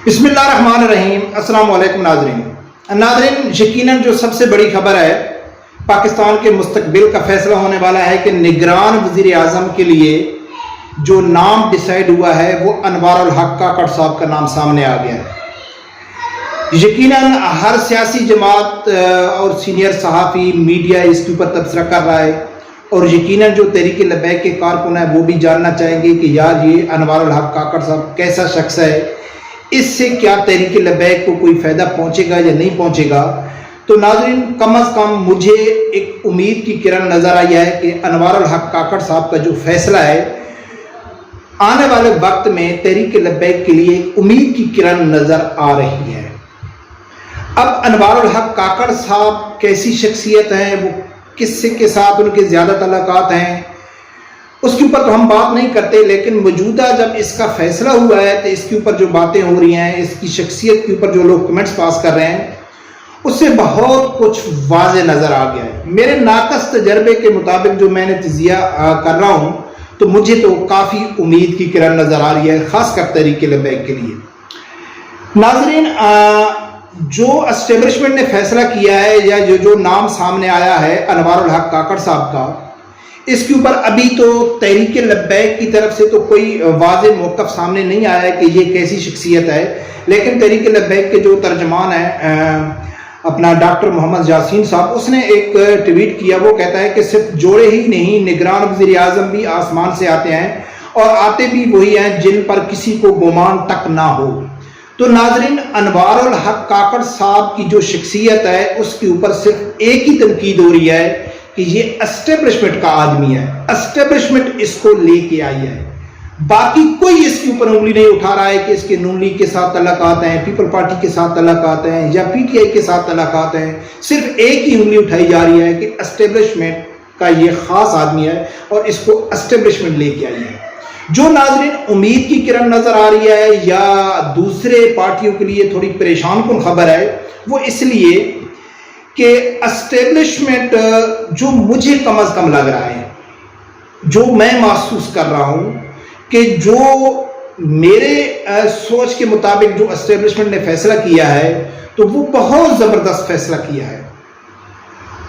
بسم اللہ الرحمن الرحیم۔ السلام علیکم ناظرین، یقیناً جو سب سے بڑی خبر ہے پاکستان کے مستقبل کا فیصلہ ہونے والا ہے کہ نگران وزیر اعظم کے لیے جو نام ڈیسائیڈ ہوا ہے وہ انوار الحق کاکڑ صاحب کا نام سامنے آ گیا ہے۔ یقیناً ہر سیاسی جماعت اور سینئر صحافی میڈیا اس کے اوپر تبصرہ کر رہا ہے، اور یقیناً جو تحریک لبیک کے کارکن ہیں وہ بھی جاننا چاہیں گے کہ یار یہ انوار الحق کاکڑ صاحب کیسا شخص ہے، اس سے کیا تحریک لبیک کو کوئی فائدہ پہنچے گا یا نہیں پہنچے گا۔ تو ناظرین، کم از کم مجھے ایک امید کی کرن نظر آئی ہے کہ انوار الحق کاکڑ صاحب کا جو فیصلہ ہے آنے والے وقت میں تحریک لبیک کے لیے ایک امید کی کرن نظر آ رہی ہے۔ اب انوار الحق کاکڑ صاحب کیسی شخصیت ہیں، وہ کس سے کے ساتھ ان کے زیادہ تعلقات ہیں، اس کے اوپر تو ہم بات نہیں کرتے، لیکن موجودہ جب اس کا فیصلہ ہوا ہے تو اس کے اوپر جو باتیں ہو رہی ہیں، اس کی شخصیت کے اوپر جو لوگ کمنٹس پاس کر رہے ہیں، اس سے بہت کچھ واضح نظر آ گیا ہے۔ میرے ناقص تجربے کے مطابق جو میں نے تجزیہ کر رہا ہوں تو مجھے تو کافی امید کی کرن نظر آ رہی ہے، خاص کر تحریک لبیک کے لیے۔ ناظرین، جو اسٹیبلشمنٹ نے فیصلہ کیا ہے یا جو نام سامنے آیا ہے انوار الحق کاکڑ صاحب کا، اس کے اوپر ابھی تو تحریک لبیک کی طرف سے تو کوئی واضح موقف سامنے نہیں آیا ہے کہ یہ کیسی شخصیت ہے، لیکن تحریک لبیک کے جو ترجمان ہیں اپنا ڈاکٹر محمد یاسین صاحب، اس نے ایک ٹویٹ کیا، وہ کہتا ہے کہ صرف جوڑے ہی نہیں، نگران وزیر اعظم بھی آسمان سے آتے ہیں اور آتے بھی وہی ہیں جن پر کسی کو گمان تک نہ ہو۔ تو ناظرین، انوار الحق کاکڑ صاحب کی جو شخصیت ہے اس کے اوپر صرف ایک ہی تنقید ہو رہی ہے کہ یہ اسٹیبلشمنٹ کا آدمی ہے، اسٹیبلشمنٹ اس کو لے کے آئی ہے، باقی کوئی اس کے اوپر انگلی نہیں اٹھا رہا ہے کہ اس کے نون لیگ کے ساتھ تعلقات ہیں، پیپل پارٹی کے ساتھ تعلقات ہیں یا پی ٹی آئی کے ساتھ تعلقات ہیں۔ صرف ایک ہی انگلی اٹھائی جا رہی ہے کہ اسٹیبلشمنٹ کا یہ خاص آدمی ہے اور اس کو اسٹیبلشمنٹ لے کے آئی ہے۔ جو ناظرین امید کی کرن نظر آ رہی ہے یا دوسرے پارٹیوں کے لیے تھوڑی پریشان کن خبر ہے، وہ اس لیے کہ اسٹیبلشمنٹ جو مجھے کم از کم لگ رہا ہے، جو میں محسوس کر رہا ہوں کہ جو میرے سوچ کے مطابق جو اسٹیبلشمنٹ نے فیصلہ کیا ہے تو وہ بہت زبردست فیصلہ کیا ہے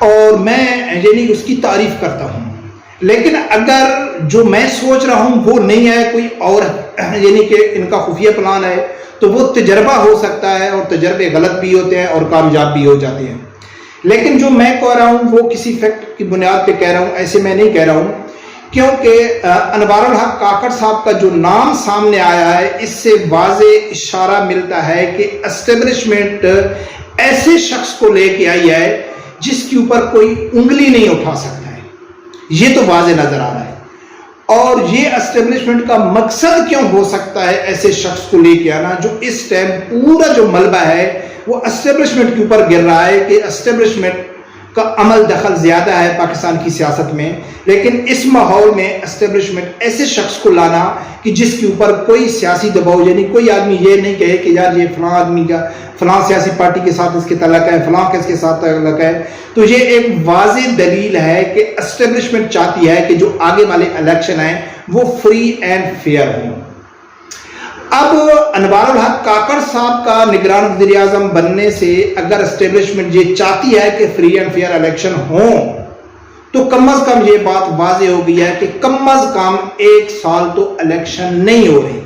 اور میں یعنی اس کی تعریف کرتا ہوں، لیکن اگر جو میں سوچ رہا ہوں وہ نہیں ہے، کوئی اور یعنی کہ ان کا خفیہ پلان ہے، تو وہ تجربہ ہو سکتا ہے اور تجربے غلط بھی ہوتے ہیں اور کامیاب بھی ہو جاتے ہیں۔ لیکن جو میں کہہ رہا ہوں وہ کسی فیکٹ کی بنیاد پہ کہہ رہا ہوں، ایسے میں نہیں کہہ رہا ہوں، کیونکہ انوار الحق کاکڑ صاحب کا جو نام سامنے آیا ہے اس سے واضح اشارہ ملتا ہے کہ اسٹیبلشمنٹ ایسے شخص کو لے کے آئی ہے جس کے اوپر کوئی انگلی نہیں اٹھا سکتا ہے، یہ تو واضح نظر آ رہا ہے۔ اور یہ اسٹیبلشمنٹ کا مقصد کیوں ہو سکتا ہے ایسے شخص کو لے کے آنا، جو اس ٹائم پورا جو ملبہ ہے وہ اسٹیبلشمنٹ کے اوپر گر رہا ہے کہ اسٹیبلشمنٹ کا عمل دخل زیادہ ہے پاکستان کی سیاست میں، لیکن اس ماحول میں اسٹیبلشمنٹ ایسے شخص کو لانا کہ جس کے اوپر کوئی سیاسی دباؤ، یعنی کوئی آدمی یہ نہیں کہے کہ یار یہ فلاں آدمی کا فلاں سیاسی پارٹی کے ساتھ اس کے تعلق ہے، فلاں کے اس کے ساتھ تعلق ہے، تو یہ ایک واضح دلیل ہے کہ اسٹیبلشمنٹ چاہتی ہے کہ جو آگے والے الیکشن ہیں وہ فری اینڈ فیئر ہوں۔ اب انوار الحق کاکڑ صاحب کا نگران وزیر اعظم بننے سے اگر اسٹیبلشمنٹ یہ چاہتی ہے کہ فری اینڈ فیئر الیکشن ہوں تو کم از کم یہ بات واضح ہو گئی ہے کہ کم از کم 1 سال تو الیکشن نہیں ہو رہی،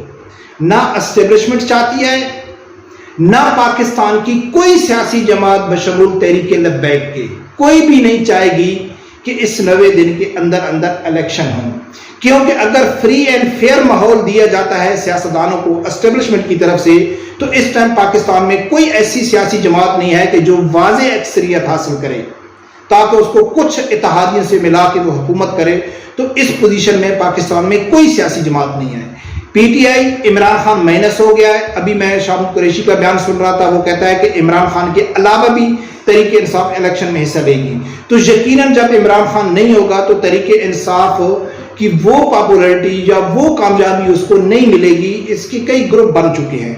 نہ اسٹیبلشمنٹ چاہتی ہے، نہ پاکستان کی کوئی سیاسی جماعت بشمول تحریک لبیک کے کوئی بھی نہیں چاہے گی کہ اس 90 دن کے اندر الیکشن ہوں، کیونکہ اگر فری اینڈ فیئر ماحول دیا جاتا ہے سیاستدانوں کو اسٹیبلشمنٹ کی طرف سے تو اس ٹائم پاکستان میں کوئی ایسی سیاسی جماعت نہیں ہے کہ جو واضح اکثریت حاصل کرے تاکہ اس کو کچھ اتحادیوں سے ملا کے وہ حکومت کرے، تو اس پوزیشن میں پاکستان میں کوئی سیاسی جماعت نہیں ہے۔ P T I Imran Khan minus ہو گیا ہے، ابھی میں شاہ قریشی کا بیان سن رہا تھا، وہ کہتا ہے کہ عمران خان کے علاوہ بھی تحریک انصاف الیکشن میں حصہ لے گی، تو یقیناً جب عمران خان نہیں ہوگا تو تحریک انصاف کی وہ پاپولیرٹی یا وہ کامیابی اس کو نہیں ملے گی۔ اس کے کئی گروپ بن چکے ہیں،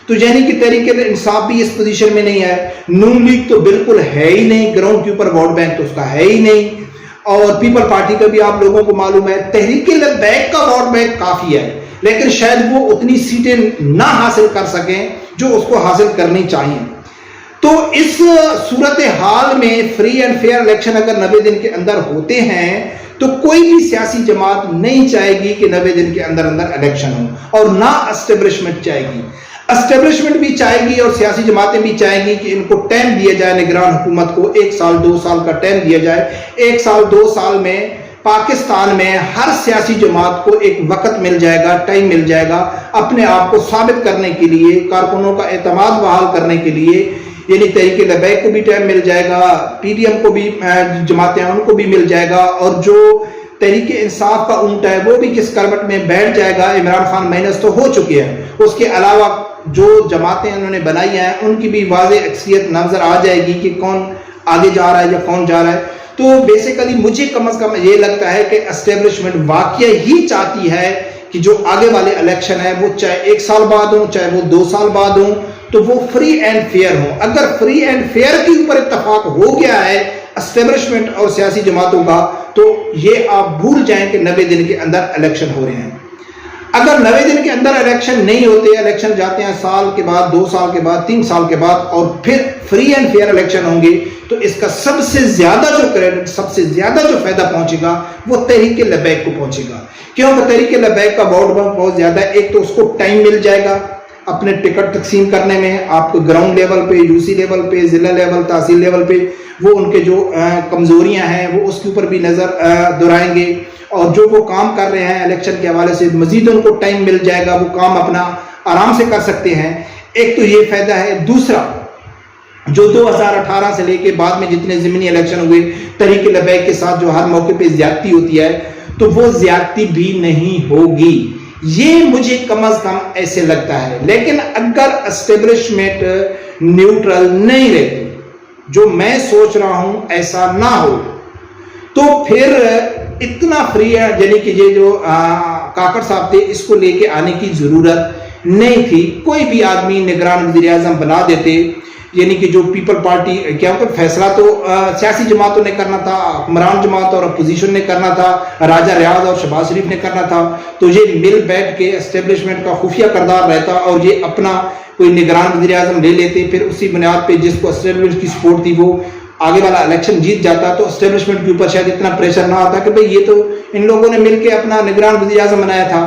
تو یعنی کہ تحریک انصاف بھی اس پوزیشن میں نہیں ہے، نون لیگ تو بالکل ہے ہی نہیں، گراؤنڈ کے اوپر ووٹ بینک تو اس کا ہے ہی نہیں، اور پیپل پارٹی کا بھی آپ لوگوں کو معلوم ہے، تحریک لبیک کا ووٹ بینک کافی ہے لیکن شاید وہ اتنی سیٹیں نہ حاصل کر سکیں جو اس کو حاصل کرنی چاہیے. تو اس صورتحال میں فری اینڈ فیئر الیکشن اگر 90 دن کے اندر ہوتے ہیں تو کوئی بھی سیاسی جماعت نہیں چاہے گی کہ 90 دن کے اندر الیکشن ہو، اور نہ اسٹیبلشمنٹ چاہے گی. اسٹیبلشمنٹ بھی چاہے گی اور سیاسی جماعتیں بھی چاہیں گی کہ ان کو ٹائم دیا جائے، نگران حکومت کو 1 سال 2 سال کا ٹائم دیا جائے. 1 سال 2 سال میں پاکستان میں ہر سیاسی جماعت کو ایک وقت مل جائے گا، ٹائم مل جائے گا اپنے آپ کو ثابت کرنے کے لیے، کارکنوں کا اعتماد بحال کرنے کے لیے. یعنی تحریک لبیک کو بھی ٹائم مل جائے گا، پی ڈی ایم کو بھی جماعتیں ان کو بھی مل جائے گا، اور جو تحریک انصاف کا اونٹ ہے وہ بھی کس کروٹ میں بیٹھ جائے گا. عمران خان مائنس تو ہو چکے ہیں، اس کے علاوہ جو جماعتیں انہوں نے بنائی ہیں ان کی بھی واضح اکثریت نظر آ جائے گی کہ کون آگے جا رہا ہے یا کون جا رہا ہے. تو بیسیکلی مجھے کم از کم یہ لگتا ہے کہ اسٹیبلشمنٹ واقعہ ہی چاہتی ہے کہ جو آگے والے الیکشن ہیں وہ چاہے 1 سال بعد ہوں چاہے وہ 2 سال بعد ہوں تو وہ فری اینڈ فیئر ہوں. اگر فری اینڈ فیئر کے اوپر اتفاق ہو گیا ہے اسٹیبلشمنٹ اور سیاسی جماعتوں کا تو یہ آپ بھول جائیں کہ 90 دن کے اندر الیکشن ہو رہے ہیں. اگر 90 دن کے اندر الیکشن نہیں ہوتے، الیکشن جاتے ہیں سال کے بعد 2 سال کے بعد 3 سال کے بعد اور پھر فری اینڈ فیئر الیکشن ہوں گے تو اس کا سب سے زیادہ جو کریڈٹ، سب سے زیادہ جو فائدہ پہنچے گا وہ تحریک لبیک کو پہنچے گا. کیوں کہ تحریک لبیک کا ووٹ بینک بہت زیادہ ہے. ایک تو اس کو ٹائم مل جائے گا اپنے ٹکٹ تقسیم کرنے میں، آپ کو گراؤنڈ لیول پہ، یو سی لیول پہ، ضلع لیول، تحصیل لیول پہ وہ ان کے جو کمزوریاں ہیں وہ اس کے اوپر بھی نظر دہرائیں گے، اور جو وہ کام کر رہے ہیں الیکشن کے حوالے سے مزید ان کو ٹائم مل جائے گا، وہ کام اپنا آرام سے کر سکتے ہیں. ایک تو یہ فائدہ ہے. دوسرا جو 2018 سے لے کے بعد میں جتنے ضمنی الیکشن ہوئے تحریک لبیک کے ساتھ جو ہر موقع پہ زیادتی ہوتی ہے تو وہ زیادتی بھی نہیں ہوگی، یہ مجھے کم از کم ایسے لگتا ہے. لیکن اگر اسٹیبلشمنٹ نیوٹرل نہیں رہتی، جو میں سوچ رہا ہوں ایسا نہ ہو، تو پھر اتنا فری ہے، یعنی کہ یہ جو کاکڑ صاحب تھے اس کو لے کے آنے کی ضرورت نہیں تھی. کوئی بھی آدمی نگران وزیر اعظم بنا دیتے، یعنی کہ جو پیپل پارٹی، کیا فیصلہ تو سیاسی جماعتوں نے کرنا تھا، حکمران جماعت اور اپوزیشن نے کرنا تھا، راجہ ریاض اور شہباز شریف نے کرنا تھا. تو یہ مل بیٹھ کے اسٹیبلشمنٹ کا خفیہ کردار رہتا اور یہ اپنا کوئی نگران وزیر اعظم لے لیتے، پھر اسی بنیاد پہ جس کو اسٹیبلشمنٹ کی سپورٹ تھی وہ آگے والا الیکشن جیت جاتا. تو اسٹیبلشمنٹ کے اوپر شاید اتنا پریشر نہ آتا کہ بھئی یہ تو ان لوگوں نے مل کے اپنا نگران وزیر اعظم بنایا تھا.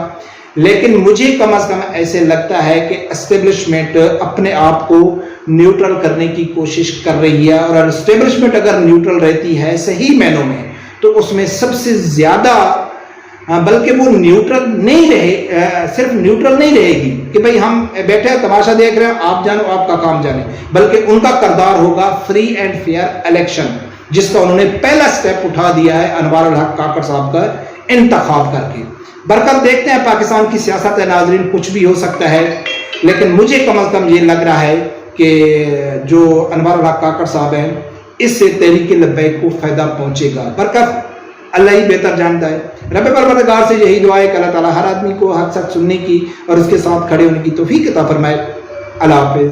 لیکن مجھے کم از کم ایسے لگتا ہے کہ اسٹیبلشمنٹ اپنے آپ کو نیوٹرل کرنے کی کوشش کر رہی ہے، اور اسٹیبلشمنٹ اگر نیوٹرل رہتی ہے صحیح معنوں میں تو اس میں سب سے زیادہ، بلکہ وہ نیوٹرل نہیں رہے، صرف نیوٹرل نہیں رہے گی کہ بھئی ہم بیٹھے ہیں تماشا دیکھ رہے ہیں، آپ جانو آپ کا کام جانے، بلکہ ان کا کردار ہوگا فری اینڈ فیئر الیکشن، جس کا انہوں نے پہلا سٹیپ اٹھا دیا ہے انوار الحق کاکڑ صاحب کا انتخاب کر کے. برکت دیکھتے ہیں پاکستان کی سیاست ہے ناظرین، کچھ بھی ہو سکتا ہے، لیکن مجھے کم از کم یہ لگ رہا ہے کہ جو انوار الحق کاکڑ صاحب ہیں اس سے تحریک لبیک کو فائدہ پہنچے گا. برکت اللہ ہی بہتر جانتا ہے. رب پروردگار سے یہی دعا ہے کہ اللہ تعالیٰ ہر آدمی کو حق سچ سننے کی اور اس کے ساتھ کھڑے ہونے کی توفیق عطا فرمائے. اللہ حافظ.